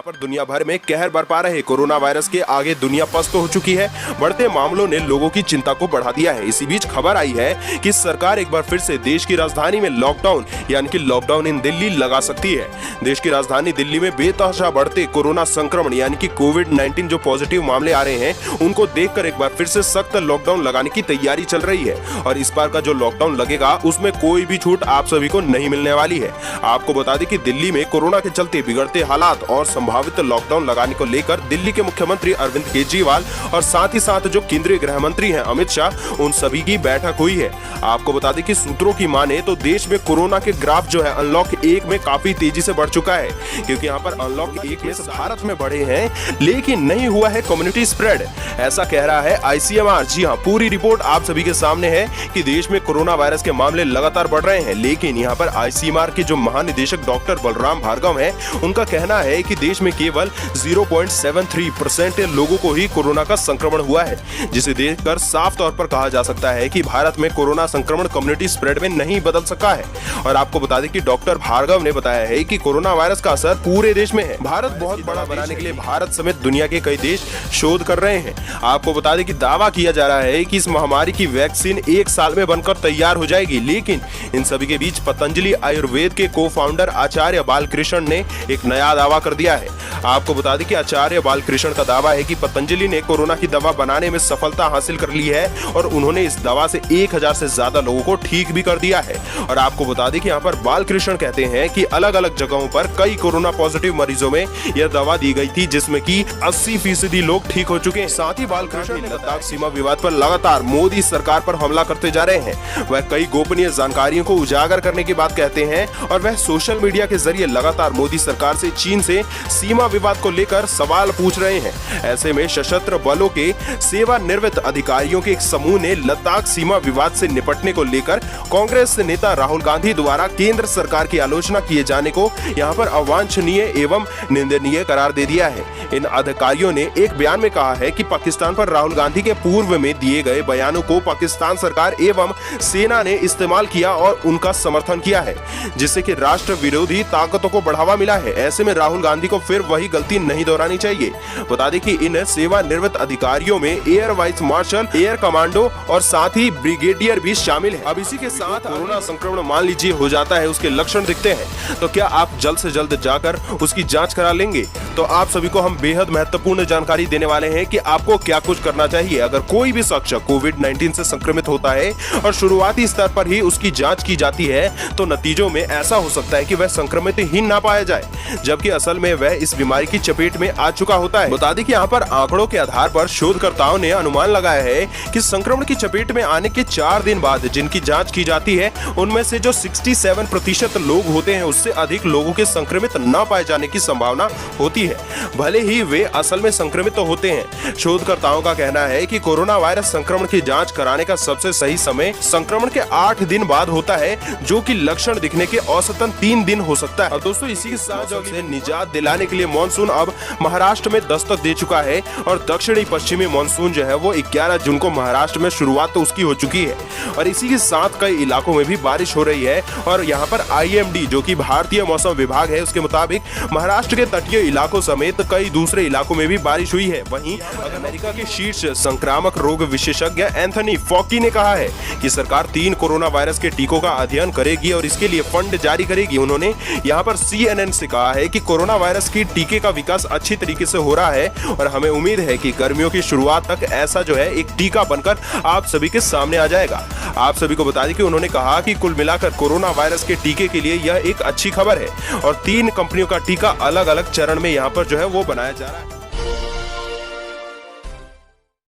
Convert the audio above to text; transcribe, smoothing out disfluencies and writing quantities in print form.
यहाँ पर दुनिया भर में कहर बरपा रहे कोरोना वायरस के आगे दुनिया पस्त हो चुकी है। बढ़ते मामलों ने लोगों की चिंता को बढ़ा दिया है। इसी बीच खबर आई है कि सरकार एक बार फिर से देश की राजधानी में लॉकडाउन यानी कि लॉकडाउन इन दिल्ली लगा सकती है। देश की राजधानी दिल्ली में बेतहाशा बढ़ते कोरोना संक्रमण यानी कि कोविड-19 जो पॉजिटिव मामले आ रहे हैं उनको देखकर एक बार फिर से सख्त लॉकडाउन लगाने की तैयारी चल रही है। और इस बार का जो लॉकडाउन लगेगा उसमें कोई भी छूट आप सभी को नहीं मिलने वाली है। आपको बता दें कि दिल्ली में कोरोना के चलते बिगड़ते हालात और संभावित लॉकडाउन लगाने को लेकर दिल्ली के मुख्यमंत्री अरविंद केजरीवाल और साथ ही साथ जो केंद्रीय गृह मंत्री हैं अमित शाह, उन सभी की बैठक हुई है। आपको बता दें कि सूत्रों की माने तो देश में कोरोना के ग्राफ जो है अनलॉक 1 में काफी तेजी से बढ़ चुका है, क्योंकि यहाँ पर अनलॉक 1 में भारत में बढ़े हैं लेकिन नहीं हुआ है कम्युनिटी स्प्रेड, ऐसा कह रहा है ICMR। जी हाँ, पूरी रिपोर्ट आप सभी के सामने है कि देश में कोरोना वायरस के मामले लगातार बढ़ रहे हैं, लेकिन यहाँ पर ICMR के जो महानिदेशक डॉक्टर बलराम भार्गव हैं, उनका कहना है कि देश में केवल 0.73% लोगों को ही कोरोना का संक्रमण हुआ है, जिसे देखकर साफ तौर पर कहा जा सकता है कि भारत में कोरोना संक्रमण कम्युनिटी स्प्रेड में नहीं बदल सका है। और आपको बता दें कि डॉक्टर भार्गव ने बताया है कि कोरोना वायरस का असर पूरे देश में है। भारत बहुत बड़ा बनाने के लिए भारत समेत दुनिया के कई देश शोध कर रहे हैं। आपको बता दें कि दावा किया जा रहा है कि इस महामारी की वैक्सीन 1 साल में बनकर तैयार हो जाएगी, लेकिन इन सभी के बीच पतंजलि आयुर्वेद के को-फाउंडर आचार्य बालकृष्ण ने एक नया दावा कर दिया है। आपको बता दें कि आचार्य बालकृष्ण का दावा है कि पतंजलि ने कोरोना की दवा बनाने में सफलता हासिल कर ली है और उन्होंने इस दवा से 1000 से ज्यादा लोगों को ठीक भी कर दिया है। और आपको बता दें कि यहाँ पर बालकृष्ण कहते हैं कि अलग अलग जगहों पर कई कोरोना पॉजिटिव मरीजों में यह दवा दी गई थी, जिसमें कि 80% लोग ठीक हो चुके हैं। साथ ही बालकृष्ण ने लद्दाख सीमा विवाद पर लगातार मोदी सरकार पर हमला करते जा रहे हैं। वह कई गोपनीय जानकारियों को उजागर करने की बात कहते हैं और वह सोशल मीडिया के जरिए लगातार मोदी सरकार से चीन से सीमा विवाद को लेकर सवाल पूछ रहे हैं। ऐसे में सशस्त्र बलों के सेवानिवृत्त अधिकारियों के एक समूह ने लद्दाख सीमा विवाद से निपटने को लेकर कांग्रेस नेता राहुल गांधी द्वारा केंद्र सरकार की आलोचना किए जाने को यहाँ पर अवांछनीय एवं निंदनीय करार दे दिया है। इन अधिकारियों ने एक बयान में कहा है कि पाकिस्तान पर राहुल गांधी के पूर्व में दिए गए बयानों को पाकिस्तान सरकार एवं सेना ने इस्तेमाल किया और उनका समर्थन किया है, जिससे कि राष्ट्र विरोधी ताकतों को बढ़ावा मिला है। ऐसे में राहुल गांधी को फिर वही गलती नहीं दोहरानी चाहिए। बता दें कि इन सेवानिवृत्त अधिकारियों में air vice marshal, air commando और साथ ही ब्रिगेडियर भी शामिल है। अब इसी के साथ कोरोना संक्रमण मान लीजिए हो जाता है, उसके लक्षण दिखते हैं, तो क्या आप जल्द से जल्द जाकर उसकी जांच करा लेंगे? तो आप सभी को हम बेहद महत्वपूर्ण जानकारी देने वाले हैं कि आपको क्या कुछ करना चाहिए अगर कोई भी शख्स कोविड-19 से संक्रमित होता है और शुरुआती स्तर पर ही उसकी जांच की जाती है, तो नतीजों में ऐसा हो सकता है कि वह संक्रमित ही ना पाया जाए, जबकि असल में वह इस बीमारी की चपेट में आ चुका होता है। बता दें कि यहाँ पर आंकड़ों के आधार पर शोधकर्ताओं ने अनुमान लगाया है कि संक्रमण की चपेट में आने के 4 दिन बाद जिनकी जांच की जाती है, उनमें से जो 67% लोग होते हैं, उससे अधिक लोगों के संक्रमित न पाए जाने की संभावना होती है, भले ही वे असल में संक्रमित तो होते हैं। शोधकर्ताओं का कहना है कि कोरोना वायरस संक्रमण की जांच कराने का सबसे सही समय संक्रमण के 8 दिन बाद होता है, जो कि लक्षण दिखने के औसतन 3 दिन हो सकता है। और दोस्तों, इसी के साथ से निजात दिलाने के लिए मानसून अब महाराष्ट्र में दस्तक दे चुका है और दक्षिणी पश्चिमी मानसून जो है वो 11 जून को महाराष्ट्र में शुरुआत तो उसकी हो चुकी है और इसी के साथ कई इलाकों में भी बारिश हो रही है। और यहाँ पर IMD जो कि भारतीय मौसम विभाग है, उसके मुताबिक महाराष्ट्र के तटीय इलाकों समेत कई दूसरे इलाकों में भी बारिश हुई है। वहीं अमेरिका के शीर्ष संक्रामक रोग विशेषज्ञ एंथनी फॉकी ने कहा है कि सरकार 3 कोरोना वायरस के टीकों का अध्ययन करेगी और इसके लिए फंड जारी करेगी। उन्होंने यहाँ पर CNN से कहा है कि कोरोना वायरस की टीके का विकास अच्छी तरीके से हो रहा है और हमें उम्मीद है कि गर्मियों की शुरुआत तक ऐसा जो है एक टीका बनकर आप सभी के सामने आ जाएगा। आप सभी को बता दें कि उन्होंने कहा कि कुल मिलाकर कोरोना वायरस के टीके के लिए यह एक अच्छी खबर है और 3 कंपनियों का टीका अलग अलग चरण में यहाँ पर जो है वो बनाया जा रहा है।